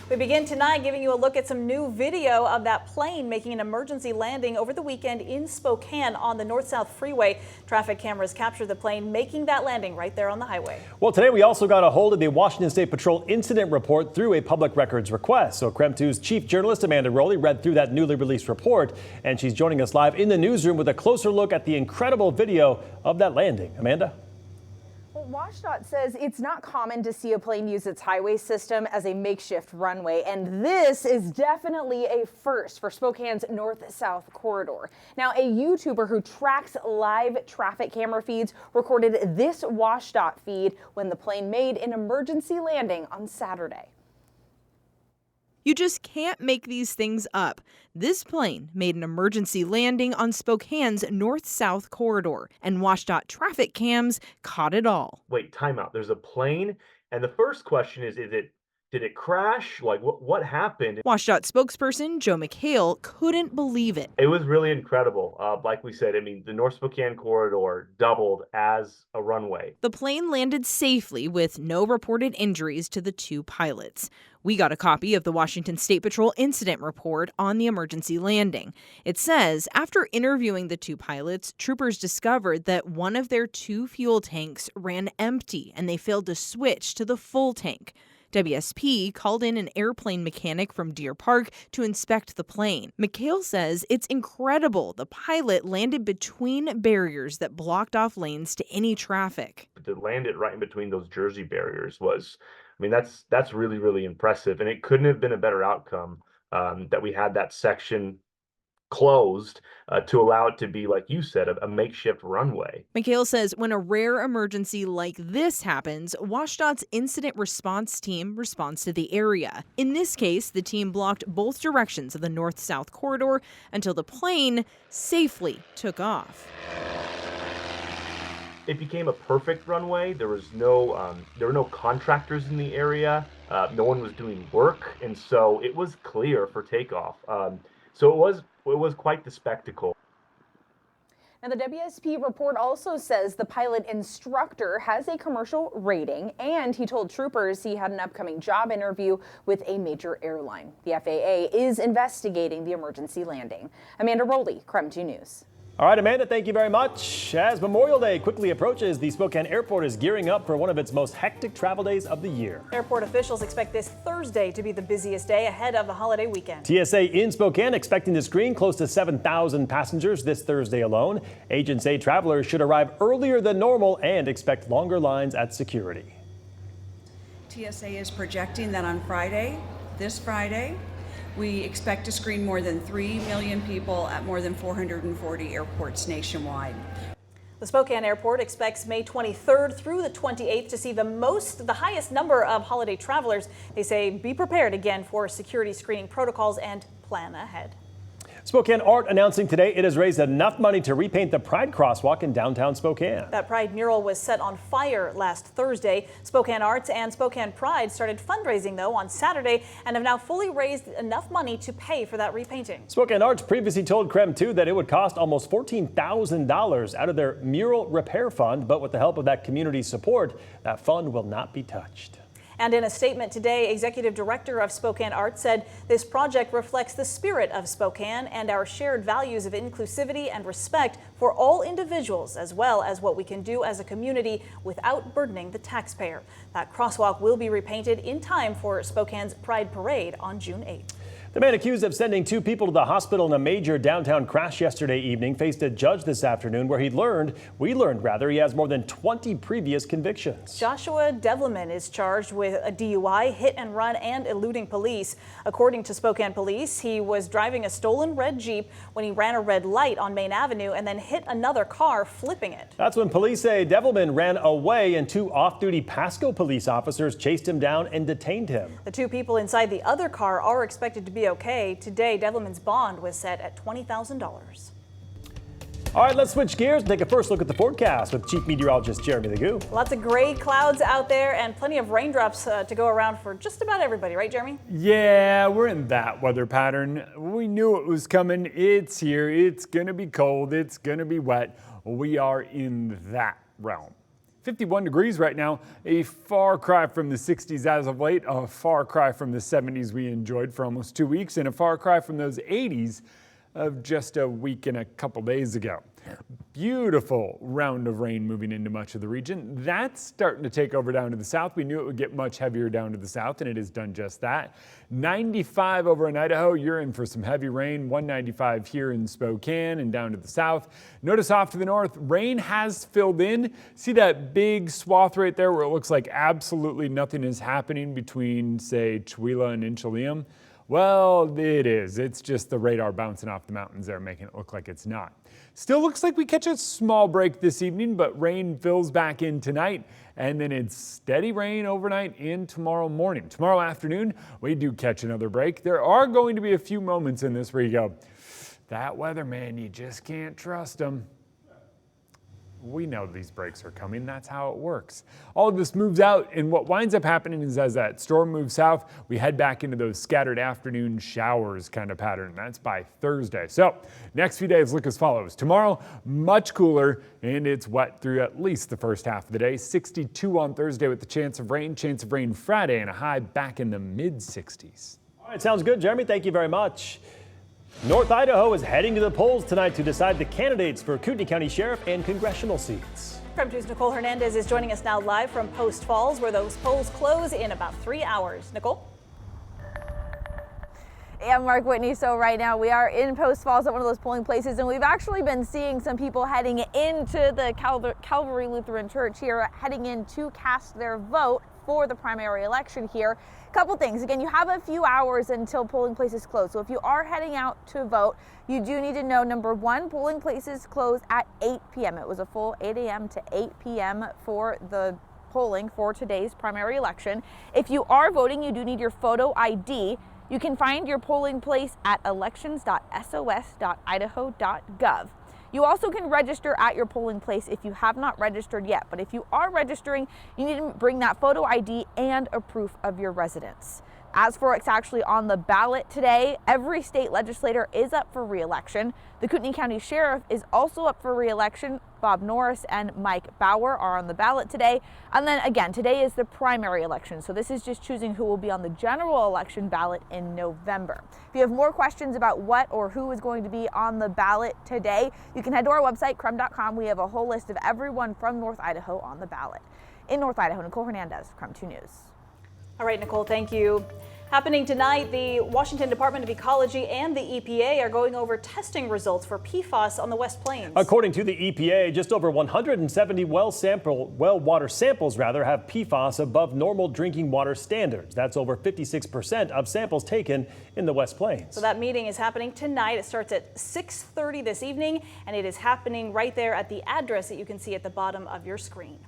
We begin tonight giving you a look at some new video of that plane making an emergency landing over the weekend in Spokane on the north-south freeway. Traffic cameras captured the plane making that landing right there on the highway. Well, today we also got a hold of the Washington State Patrol incident report through a public records request. So KREM 2's chief journalist Amanda Rowley read through that newly released report, and she's joining us live in the newsroom with a closer look at the incredible video of that landing. Amanda? WashDOT says it's not common to see a plane use its highway system as a makeshift runway, and this is definitely a first for Spokane's north-south corridor. Now, a YouTuber who tracks live traffic camera feeds recorded this WashDOT feed when the plane made an emergency landing on Saturday. You just can't make these things up. This plane made an emergency landing on Spokane's north-south corridor, and WashDOT traffic cams caught it all. Wait, time out. There's a plane, and the first question is did it crash? Like, what happened? WashDOT spokesperson Joe McHale couldn't believe it. It was really incredible. Like we said, I mean, the North Spokane corridor doubled as a runway. The plane landed safely with no reported injuries to the two pilots. We got a copy of the Washington State Patrol incident report on the emergency landing. It says, after interviewing the two pilots, troopers discovered that one of their two fuel tanks ran empty and they failed to switch to the full tank. WSP called in an airplane mechanic from Deer Park to inspect the plane. McHale says it's incredible the pilot landed between barriers that blocked off lanes to any traffic. To land it right in between those Jersey barriers was, I mean, that's really, really impressive. And it couldn't have been a better outcome that we had that section closed to allow it to be, like you said, a makeshift runway. McHale says when a rare emergency like this happens, WashDOT's incident response team responds to the area. In this case, the team blocked both directions of the north-south corridor until the plane safely took off. It became a perfect runway. There was there were no contractors in the area. No one was doing work, and so it was clear for takeoff. So it was quite the spectacle. Now, the WSP report also says the pilot instructor has a commercial rating, and he told troopers he had an upcoming job interview with a major airline. The FAA is investigating the emergency landing. Amanda Rowley, KREM 2 News. All right, Amanda, thank you very much. As Memorial Day quickly approaches, the Spokane Airport is gearing up for one of its most hectic travel days of the year. Airport officials expect this Thursday to be the busiest day ahead of the holiday weekend. TSA in Spokane expecting to screen close to 7,000 passengers this Thursday alone. Agents say travelers should arrive earlier than normal and expect longer lines at security. TSA is projecting that on this Friday, we expect to screen more than 3 million people at more than 440 airports nationwide. The Spokane Airport expects May 23rd through the 28th to see the highest number of holiday travelers. They say be prepared again for security screening protocols and plan ahead. Spokane Art announcing today it has raised enough money to repaint the Pride crosswalk in downtown Spokane. That Pride mural was set on fire last Thursday. Spokane Arts and Spokane Pride started fundraising, though, on Saturday and have now fully raised enough money to pay for that repainting. Spokane Arts previously told KREM 2 that it would cost almost $14,000 out of their mural repair fund, but with the help of that community support, that fund will not be touched. And in a statement today, Executive Director of Spokane Arts said this project reflects the spirit of Spokane and our shared values of inclusivity and respect for all individuals, as well as what we can do as a community without burdening the taxpayer. That crosswalk will be repainted in time for Spokane's Pride Parade on June 8th. The man accused of sending two people to the hospital in a major downtown crash yesterday evening faced a judge this afternoon where we learned he has more than 20 previous convictions. Joshua Devleman is charged with a DUI, hit and run, and eluding police. According to Spokane police, he was driving a stolen red Jeep when he ran a red light on Main Avenue and then hit another car, flipping it. That's when police say Devleman ran away and two off-duty Pasco police officers chased him down and detained him. The two people inside the other car are expected to be okay. Today, Devleman's bond was set at $20,000. All right, let's switch gears and take a first look at the forecast with Chief Meteorologist Jeremy Legoo. Lots of gray clouds out there and plenty of raindrops to go around for just about everybody, right, Jeremy? Yeah, we're in that weather pattern. We knew it was coming. It's here. It's going to be cold. It's going to be wet. We are in that realm. 51 degrees right now, a far cry from the 60s as of late, a far cry from the 70s we enjoyed for almost 2 weeks, and a far cry from those 80s of just a week and a couple days ago. Beautiful round of rain moving into much of the region. That's starting to take over down to the south. We knew it would get much heavier down to the south, and it has done just that. 95 over in Idaho. You're in for some heavy rain. 195 here in Spokane and down to the south. Notice off to the north, rain has filled in. See that big swath right there where it looks like absolutely nothing is happening between, say, Chewelah and Inchelium? Well, it is. It's just the radar bouncing off the mountains there, making it look like it's not. Still looks like we catch a small break this evening, but rain fills back in tonight, and then it's steady rain overnight and tomorrow morning. Tomorrow afternoon, we do catch another break. There are going to be a few moments in this where you go, that weather, man, you just can't trust him. We know these breaks are coming. That's how it works. All of this moves out, and what winds up happening is as that storm moves south, we head back into those scattered afternoon showers kind of pattern. That's by Thursday. So next few days look as follows. Tomorrow, much cooler, and it's wet through at least the first half of the day. 62 on Thursday with the chance of rain Friday, and a high back in the mid-60s. All right, sounds good, Jeremy. Thank you very much. North Idaho is heading to the polls tonight to decide the candidates for Kootenai County Sheriff and congressional seats. KREM 2's Nicole Hernandez is joining us now live from Post Falls, where those polls close in about 3 hours. Nicole? And Mark Whitney, so right now we are in Post Falls at one of those polling places, and we've actually been seeing some people heading into the Calvary Lutheran Church here, heading in to cast their vote for the primary election here. Couple things. Again, you have a few hours until polling places close. So if you are heading out to vote, you do need to know, number one, polling places close at 8 p.m. It was a full 8 a.m. to 8 p.m. for the polling for today's primary election. If you are voting, you do need your photo ID. You can find your polling place at elections.sos.idaho.gov. You also can register at your polling place if you have not registered yet, but if you are registering, you need to bring that photo ID and a proof of your residence. As for what's actually on the ballot today, every state legislator is up for re-election. The Kootenai County Sheriff is also up for re-election. Bob Norris and Mike Bauer are on the ballot today. And then again, today is the primary election. So this is just choosing who will be on the general election ballot in November. If you have more questions about what or who is going to be on the ballot today, you can head to our website, KREM.com. We have a whole list of everyone from North Idaho on the ballot. In North Idaho, Nicole Hernandez, KREM 2 News. All right, Nicole, thank you. Happening tonight, the Washington Department of Ecology and the EPA are going over testing results for PFAS on the West Plains. According to the EPA, just over 170 well water samples have PFAS above normal drinking water standards. That's over 56% of samples taken in the West Plains. So that meeting is happening tonight. It starts at 6:30 this evening, and it is happening right there at the address that you can see at the bottom of your screen.